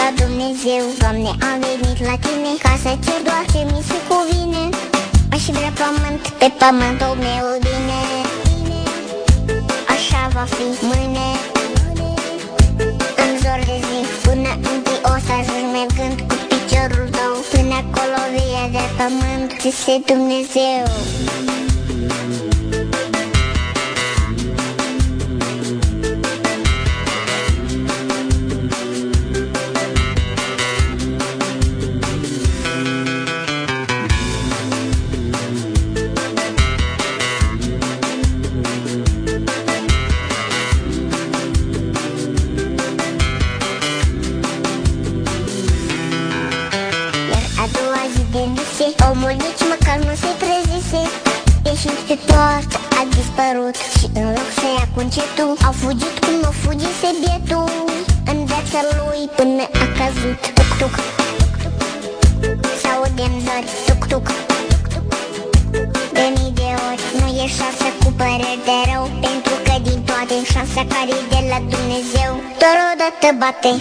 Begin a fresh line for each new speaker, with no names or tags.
la Dumnezeu. Doamne, am venit la Tine ca să cer doar ce mi se cuvine. Aș vrea pământ, pe pământul meu bine. Așa va fi mâine, în zor de zi, până întâi o să ajungi mergând cu piciorul tău. Până acolo vei avea pământ, ți-se Dumnezeu. Omul nici măcar nu se trezise, deși pe poartă a dispărut. Și în loc să ia cu încetul, au fugit cum o fugise bietul. În viața lui până a căzut. Tuc-tuc, s-audem zori. Tuc-tuc, de mii de ori. Nu e șansă cu păreri de rău, pentru că din toate șansa care e de la Dumnezeu doar o dată bate.